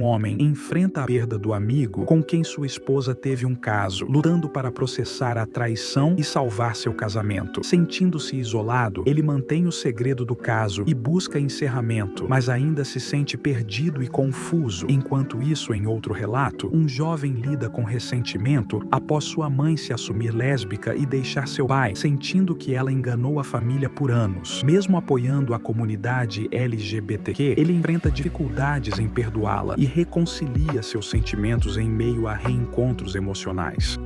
um homem enfrenta a perda do amigo com quem sua esposa teve um caso, lutando para processar a traição e salvar seu casamento. Sentindo-se isolado, ele mantém o segredo do caso e busca encerramento, mas ainda se sente perdido e confuso. Enquanto isso, em outro relato, um jovem lida com ressentimento após sua mãe se assumir lésbica e deixar seu pai, sentindo que ela enganou a família por anos. Mesmo apoiando a comunidade LGBTQ, ele enfrenta dificuldades em perdoá-la e reconcilia seus sentimentos em meio a reencontros emocionais.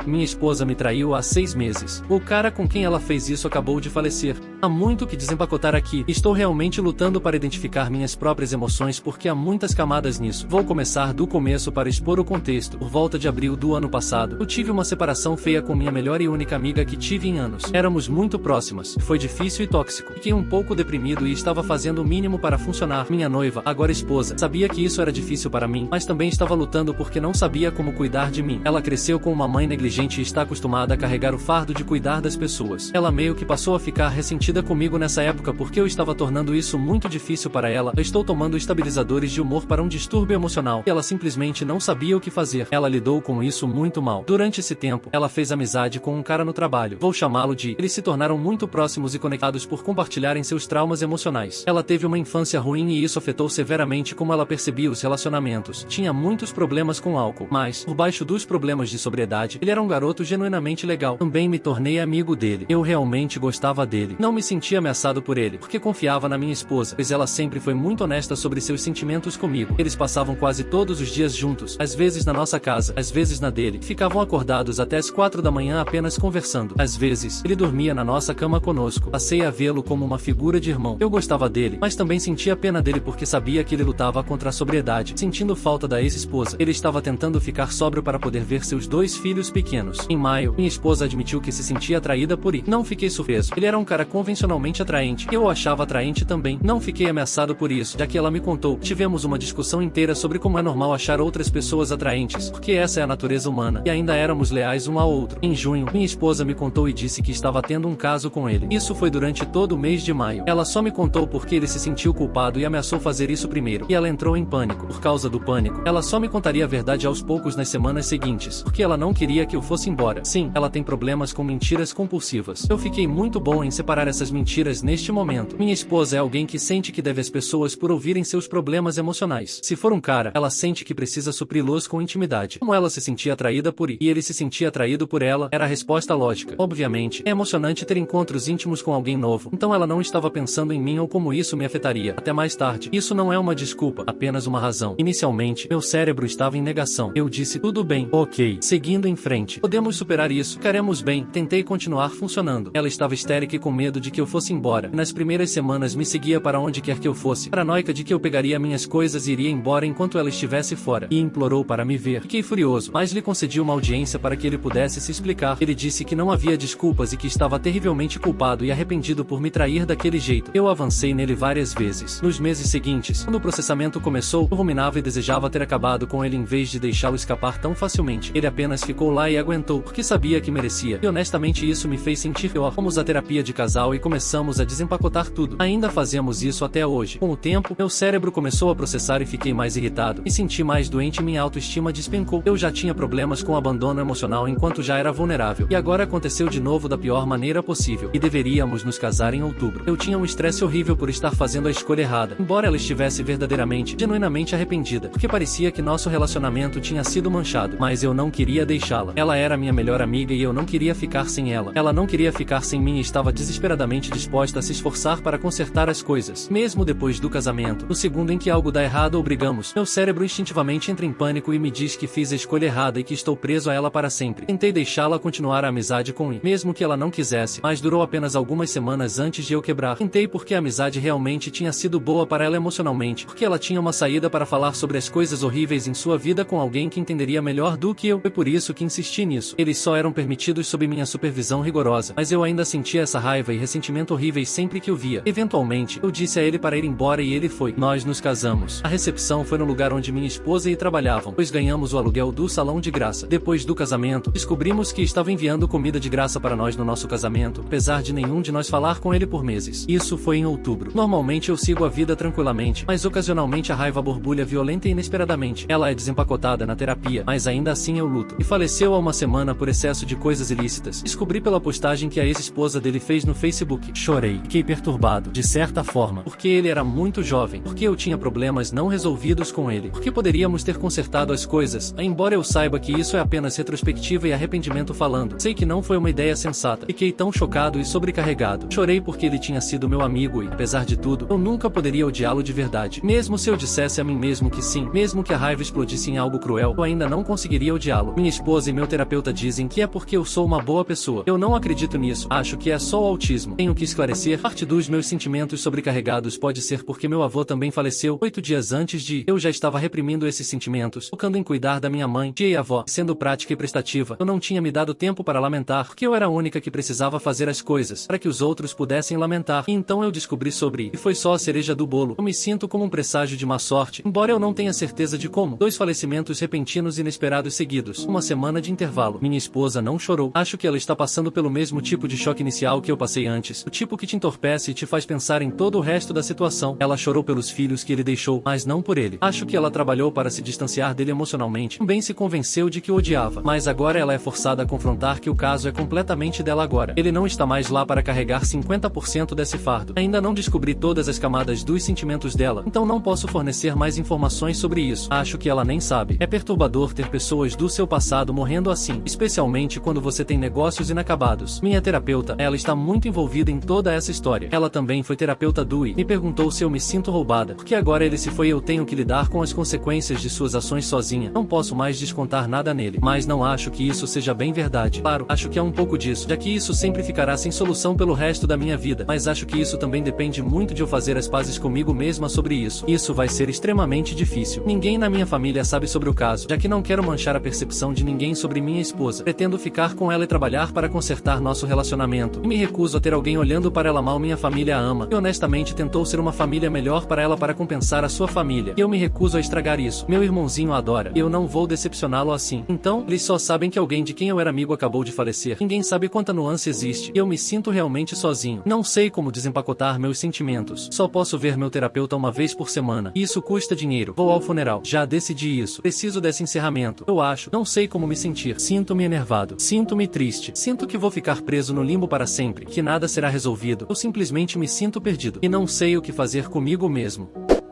Minha esposa me traiu há 6 meses. O cara com quem ela fez isso acabou de falecer. Há muito que desempacotar aqui. Estou realmente lutando para identificar minhas próprias emoções porque há muitas camadas nisso. Vou começar do começo para expor o contexto. Por volta de abril do ano passado, eu tive uma separação feia com minha melhor e única amiga que tive em anos. Éramos muito próximas. Foi difícil e tóxico. Fiquei um pouco deprimido e estava fazendo o mínimo para funcionar. Minha noiva, agora esposa, sabia que isso era difícil para mim, mas também estava lutando porque não sabia como cuidar de mim. Ela cresceu com uma mãe negligente e está acostumada a carregar o fardo de cuidar das pessoas. Ela meio que passou a ficar ressentida comigo nessa época porque eu estava tornando isso muito difícil para ela. Eu estou tomando estabilizadores de humor para um distúrbio emocional e ela simplesmente não sabia o que fazer. Ela lidou com isso muito mal. Durante esse tempo, ela fez amizade com um cara no trabalho. Vou chamá-lo de... Eles se tornaram muito próximos e conectados por compartilharem seus traumas emocionais. Ela teve uma infância ruim e isso afetou severamente como ela percebia os relacionamentos. Tinha muitos problemas com álcool, mas, por baixo dos problemas de sobriedade, ele era um garoto genuinamente legal. Também me tornei amigo dele. Eu realmente gostava dele. Não me sentia ameaçado por ele, porque confiava na minha esposa, pois ela sempre foi muito honesta sobre seus sentimentos comigo. Eles passavam quase todos os dias juntos, às vezes na nossa casa, às vezes na dele. Ficavam acordados até as 4 da manhã apenas conversando. Às vezes, ele dormia na nossa cama conosco. Passei a vê-lo como uma figura de irmão. Eu gostava dele, mas também sentia pena dele porque sabia que ele lutava contra a sobriedade, sentindo falta da ex-esposa. Ele estava tentando ficar sóbrio para poder ver seus 2 filhos pequenos. Em maio, minha esposa admitiu que se sentia atraída por ele. Não fiquei surpreso. Ele era um cara convencionalmente atraente. Eu o achava atraente também. Não fiquei ameaçado por isso, já que ela me contou. Tivemos uma discussão inteira sobre como é normal achar outras pessoas atraentes, porque essa é a natureza humana, e ainda éramos leais um ao outro. Em junho, minha esposa me contou e disse que estava tendo um caso com ele. Isso foi durante todo o mês de maio. Ela só me contou porque ele se sentiu culpado e ameaçou fazer isso primeiro, e ela entrou em pânico. Por causa do pânico, ela só me contaria a verdade aos poucos nas semanas seguintes, porque ela não queria que eu fosse embora. Sim, ela tem problemas com mentiras compulsivas. Eu fiquei muito bom em separar essas mentiras neste momento. Minha esposa é alguém que sente que deve às pessoas por ouvirem seus problemas emocionais. Se for um cara, ela sente que precisa supri-los com intimidade. Como ela se sentia atraída por ele e ele se sentia atraído por ela, era a resposta lógica. Obviamente, é emocionante ter encontros íntimos com alguém novo, então ela não estava pensando em mim ou como isso me afetaria. Até mais tarde. Isso não é uma desculpa, apenas uma razão. Inicialmente, meu cérebro estava em negação. Eu disse, tudo bem, ok. Seguindo em frente. Podemos superar isso. Ficaremos bem. Tentei continuar funcionando. Ela estava histérica e com medo de que eu fosse embora. Nas primeiras semanas me seguia para onde quer que eu fosse, paranoica de que eu pegaria minhas coisas e iria embora enquanto ela estivesse fora, e implorou para me ver. Fiquei furioso, mas lhe concedi uma audiência para que ele pudesse se explicar. Ele disse que não havia desculpas e que estava terrivelmente culpado e arrependido por me trair daquele jeito. Eu avancei nele várias vezes. Nos meses seguintes, quando o processamento começou, eu ruminava e desejava ter acabado com ele em vez de deixá-lo escapar tão facilmente. Ele apenas ficou lá e aguentou, porque sabia que merecia. E honestamente isso me fez sentir pior. Fomos à terapia de casal e começamos a desempacotar tudo. Ainda fazemos isso até hoje. Com o tempo, meu cérebro começou a processar e fiquei mais irritado. Me senti mais doente e minha autoestima despencou. Eu já tinha problemas com abandono emocional enquanto já era vulnerável. E agora aconteceu de novo da pior maneira possível. E deveríamos nos casar em outubro. Eu tinha um estresse horrível por estar fazendo a escolha errada. Embora ela estivesse verdadeiramente, genuinamente arrependida. Porque parecia que nosso relacionamento tinha sido manchado. Mas eu não queria deixá-la. Ela era minha melhor amiga e eu não queria ficar sem ela. Ela não queria ficar sem mim e estava desesperadamente disposta a se esforçar para consertar as coisas. Mesmo depois do casamento, no segundo em que algo dá errado ou brigamos, meu cérebro instintivamente entra em pânico e me diz que fiz a escolha errada e que estou preso a ela para sempre. Tentei deixá-la continuar a amizade com ele, mesmo que ela não quisesse, mas durou apenas algumas semanas antes de eu quebrar. Tentei porque a amizade realmente tinha sido boa para ela emocionalmente, porque ela tinha uma saída para falar sobre as coisas horríveis em sua vida com alguém que entenderia melhor do que eu. Foi por isso que insisti nisso. Eles só eram permitidos sob minha supervisão rigorosa, mas eu ainda sentia essa raiva e ressentimento sentimento horríveis sempre que o via. Eventualmente, eu disse a ele para ir embora e ele foi. Nós nos casamos. A recepção foi no lugar onde minha esposa e trabalhavam, pois ganhamos o aluguel do salão de graça. Depois do casamento, descobrimos que estava enviando comida de graça para nós no nosso casamento, apesar de nenhum de nós falar com ele por meses. Isso foi em outubro. Normalmente eu sigo a vida tranquilamente, mas ocasionalmente a raiva borbulha violenta e inesperadamente. Ela é desempacotada na terapia, mas ainda assim eu luto. E faleceu há uma semana por excesso de coisas ilícitas. Descobri pela postagem que a ex-esposa dele fez no Facebook. Chorei. Fiquei perturbado, de certa forma, porque ele era muito jovem, porque eu tinha problemas não resolvidos com ele, porque poderíamos ter consertado as coisas, embora eu saiba que isso é apenas retrospectiva e arrependimento falando. Sei que não foi uma ideia sensata. Fiquei tão chocado e sobrecarregado. Chorei porque ele tinha sido meu amigo e, apesar de tudo, eu nunca poderia odiá-lo de verdade. Mesmo se eu dissesse a mim mesmo que sim, mesmo que a raiva explodisse em algo cruel, eu ainda não conseguiria odiá-lo. Minha esposa e meu terapeuta dizem que é porque eu sou uma boa pessoa. Eu não acredito nisso. Acho que é só o autismo. Tenho que esclarecer, parte dos meus sentimentos sobrecarregados pode ser porque meu avô também faleceu 8 dias antes de. Eu já estava reprimindo esses sentimentos, focando em cuidar da minha mãe, tia e avó, sendo prática e prestativa. Eu não tinha me dado tempo para lamentar, porque eu era a única que precisava fazer as coisas, para que os outros pudessem lamentar. E então eu descobri sobre, e foi só a cereja do bolo. Eu me sinto como um presságio de má sorte, embora eu não tenha certeza de como. 2 falecimentos repentinos e inesperados seguidos. Uma semana de intervalo. Minha esposa não chorou. Acho que ela está passando pelo mesmo tipo de choque inicial que eu passei antes. O tipo que te entorpece e te faz pensar em todo o resto da situação. Ela chorou pelos filhos que ele deixou, mas não por ele. Acho que ela trabalhou para se distanciar dele emocionalmente. Também se convenceu de que o odiava. Mas agora ela é forçada a confrontar que o caso é completamente dela agora. Ele não está mais lá para carregar 50% desse fardo. Ainda não descobri todas as camadas dos sentimentos dela, então não posso fornecer mais informações sobre isso. Acho que ela nem sabe. É perturbador ter pessoas do seu passado morrendo assim, especialmente quando você tem negócios inacabados. Minha terapeuta, ela está muito envolvida em toda essa história. Ela também foi terapeuta do I. Me perguntou se eu me sinto roubada, porque agora ele se foi e eu tenho que lidar com as consequências de suas ações sozinha. Não posso mais descontar nada nele, mas não acho que isso seja bem verdade. Claro, acho que é um pouco disso, já que isso sempre ficará sem solução pelo resto da minha vida, mas acho que isso também depende muito de eu fazer as pazes comigo mesma sobre isso. Isso vai ser extremamente difícil. Ninguém na minha família sabe sobre o caso, já que não quero manchar a percepção de ninguém sobre minha esposa. Pretendo ficar com ela e trabalhar para consertar nosso relacionamento. E me recuso a ter alguém olhando para ela mal. Minha família a ama, e honestamente tentou ser uma família melhor para ela para compensar a sua família. E eu me recuso a estragar isso. Meu irmãozinho a adora, e eu não vou decepcioná-lo assim. Então, eles só sabem que alguém de quem eu era amigo acabou de falecer. Ninguém sabe quanta nuance existe, e eu me sinto realmente sozinho. Não sei como desempacotar meus sentimentos. Só posso ver meu terapeuta uma vez por semana. E isso custa dinheiro. Vou ao funeral. Já decidi isso. Preciso desse encerramento. Eu acho. Não sei como me sentir. Sinto-me enervado. Sinto-me triste. Sinto que vou ficar preso no limbo para sempre. Que nada será resolvido. Eu simplesmente me sinto perdido. E não sei o que fazer comigo mesmo.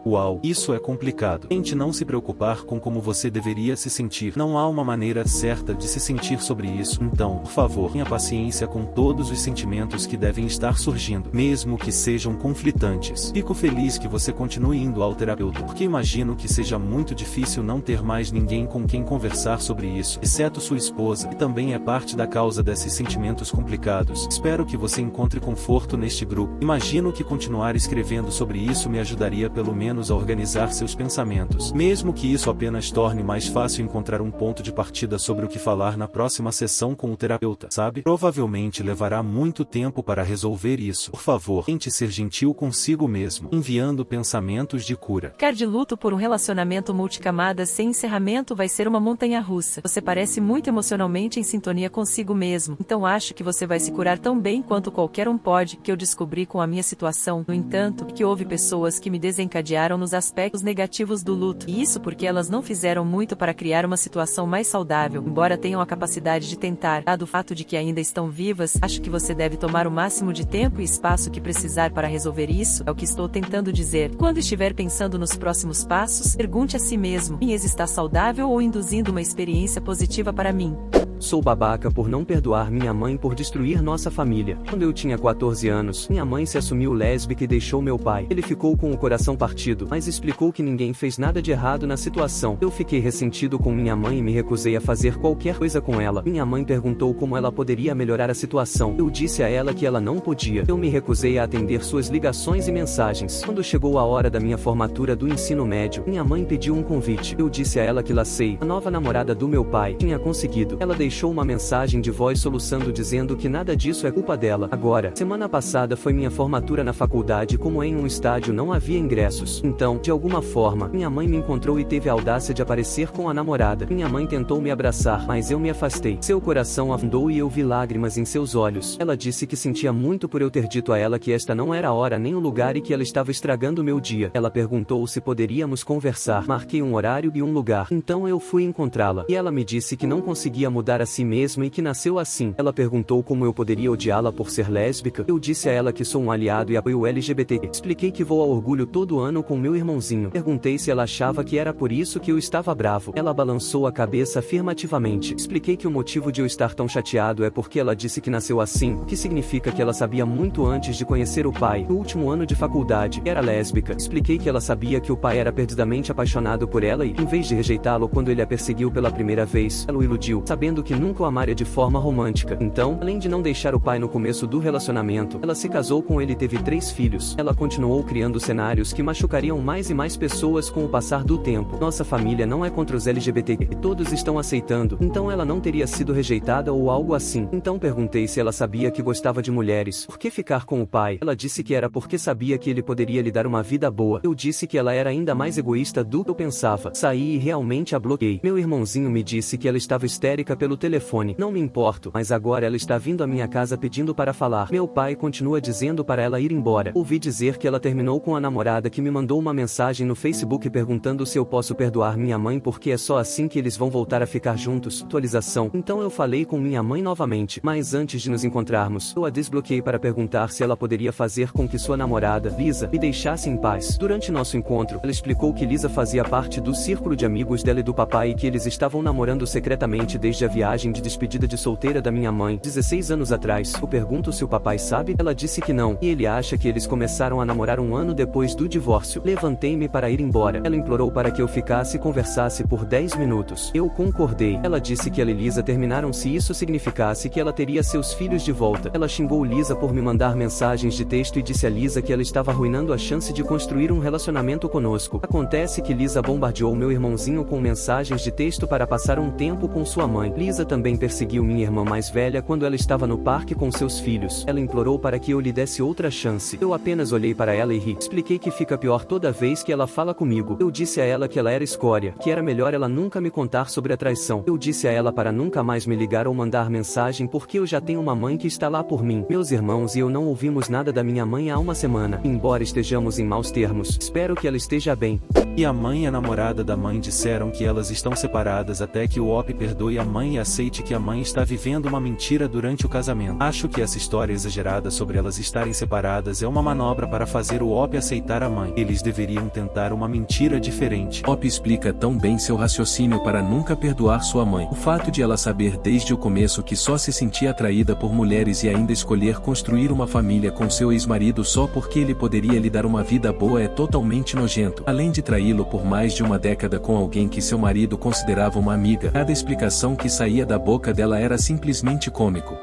Uau, isso é complicado. Tente não se preocupar com como você deveria se sentir. Não há uma maneira certa de se sentir sobre isso. Então, por favor, tenha paciência com todos os sentimentos que devem estar surgindo, mesmo que sejam conflitantes. Fico feliz que você continue indo ao terapeuta, porque imagino que seja muito difícil não ter mais ninguém com quem conversar sobre isso, exceto sua esposa, que também é parte da causa desses sentimentos complicados. Espero que você encontre conforto neste grupo. Imagino que continuar escrevendo sobre isso me ajudaria pelo menos a organizar seus pensamentos, mesmo que isso apenas torne mais fácil encontrar um ponto de partida sobre o que falar na próxima sessão com o terapeuta, sabe? Provavelmente levará muito tempo para resolver isso. Por favor, tente ser gentil consigo mesmo, enviando pensamentos de cura. Ficar de luto por um relacionamento multicamadas sem encerramento vai ser uma montanha-russa. Você parece muito emocionalmente em sintonia consigo mesmo, então acho que você vai se curar tão bem quanto qualquer um pode, que eu descobri com a minha situação. No entanto, que houve pessoas que me desencadearam nos aspectos negativos do luto, e isso porque elas não fizeram muito para criar uma situação mais saudável, embora tenham a capacidade de tentar. Dado o fato de que ainda estão vivas, acho que você deve tomar o máximo de tempo e espaço que precisar para resolver isso, é o que estou tentando dizer. Quando estiver pensando nos próximos passos, pergunte a si mesmo: minha ex está saudável ou induzindo uma experiência positiva para mim? Sou babaca por não perdoar minha mãe por destruir nossa família. Quando eu tinha 14 anos, minha mãe se assumiu lésbica e deixou meu pai. Ele ficou com o coração partido, mas explicou que ninguém fez nada de errado na situação. Eu fiquei ressentido com minha mãe e me recusei a fazer qualquer coisa com ela. Minha mãe perguntou como ela poderia melhorar a situação. Eu disse a ela que ela não podia. Eu me recusei a atender suas ligações e mensagens. Quando chegou a hora da minha formatura do ensino médio, minha mãe pediu um convite. Eu disse a ela que Lacey, a nova namorada do meu pai, tinha conseguido. Ela deixou uma mensagem de voz soluçando dizendo que nada disso é culpa dela. Agora, semana passada foi minha formatura na faculdade, como em um estádio não havia ingressos. Então, de alguma forma, minha mãe me encontrou e teve a audácia de aparecer com a namorada. Minha mãe tentou me abraçar, mas eu me afastei. Seu coração afundou e eu vi lágrimas em seus olhos. Ela disse que sentia muito por eu ter dito a ela que esta não era a hora nem o lugar e que ela estava estragando meu dia. Ela perguntou se poderíamos conversar. Marquei um horário e um lugar. Então eu fui encontrá-la. E ela me disse que não conseguia mudar a si mesma e que nasceu assim. Ela perguntou como eu poderia odiá-la por ser lésbica. Eu disse a ela que sou um aliado e apoio o LGBT. Expliquei que vou ao orgulho todo ano com meu irmãozinho. Perguntei se ela achava que era por isso que eu estava bravo. Ela balançou a cabeça afirmativamente. Expliquei que o motivo de eu estar tão chateado é porque ela disse que nasceu assim, o que significa que ela sabia muito antes de conhecer o pai. No último ano de faculdade, era lésbica. Expliquei que ela sabia que o pai era perdidamente apaixonado por ela e, em vez de rejeitá-lo quando ele a perseguiu pela primeira vez, ela o iludiu, sabendo que nunca o amaria de forma romântica. Então, além de não deixar o pai no começo do relacionamento, ela se casou com ele e teve 3 filhos. Ela continuou criando cenários que machucariam mais e mais pessoas com o passar do tempo. Nossa família não é contra os LGBT e todos estão aceitando, então ela não teria sido rejeitada ou algo assim. Então perguntei se ela sabia que gostava de mulheres. Por que ficar com o pai? Ela disse que era porque sabia que ele poderia lhe dar uma vida boa. Eu disse que ela era ainda mais egoísta do que eu pensava. Saí e realmente a bloqueei. Meu irmãozinho me disse que ela estava histérica pelo telefone. Não me importo, mas agora ela está vindo à minha casa pedindo para falar. Meu pai continua dizendo para ela ir embora. Ouvi dizer que ela terminou com a namorada que me mandou uma mensagem no Facebook perguntando se eu posso perdoar minha mãe porque é só assim que eles vão voltar a ficar juntos. Atualização. Então eu falei com minha mãe novamente, mas antes de nos encontrarmos, eu a desbloqueei para perguntar se ela poderia fazer com que sua namorada, Lisa, me deixasse em paz. Durante nosso encontro, ela explicou que Lisa fazia parte do círculo de amigos dela e do papai e que eles estavam namorando secretamente desde a viagem de despedida de solteira da minha mãe, 16 anos atrás. Eu pergunto se o papai sabe, ela disse que não, e ele acha que eles começaram a namorar um ano depois do divórcio. Levantei-me para ir embora. Ela implorou para que eu ficasse e conversasse por 10 minutos. Eu concordei. Ela disse que ela e Lisa terminaram se isso significasse que ela teria seus filhos de volta. Ela xingou Lisa por me mandar mensagens de texto e disse a Lisa que ela estava arruinando a chance de construir um relacionamento conosco. Acontece que Lisa bombardeou meu irmãozinho com mensagens de texto para passar um tempo com sua mãe. Lisa também perseguiu minha irmã mais velha quando ela estava no parque com seus filhos. Ela implorou para que eu lhe desse outra chance. Eu apenas olhei para ela e ri. Expliquei que fica pior toda vez que ela fala comigo. Eu disse a ela que ela era escória, que era melhor ela nunca me contar sobre a traição. Eu disse a ela para nunca mais me ligar ou mandar mensagem porque eu já tenho uma mãe que está lá por mim. Meus irmãos e eu não ouvimos nada da minha mãe há uma semana. Embora estejamos em maus termos, espero que ela esteja bem. E a mãe e a namorada da mãe disseram que elas estão separadas até que o OP perdoe a mãe e aceite que a mãe está vivendo uma mentira durante o casamento. Acho que essa história exagerada sobre elas estarem separadas é uma manobra para fazer o OP aceitar a mãe. Eles deveriam tentar uma mentira diferente. OP explica tão bem seu raciocínio para nunca perdoar sua mãe. O fato de ela saber desde o começo que só se sentia atraída por mulheres e ainda escolher construir uma família com seu ex-marido só porque ele poderia lhe dar uma vida boa é totalmente nojento. Além de traí-lo por mais de uma década com alguém que seu marido considerava uma amiga, cada explicação que saía da boca dela era simplesmente cômico.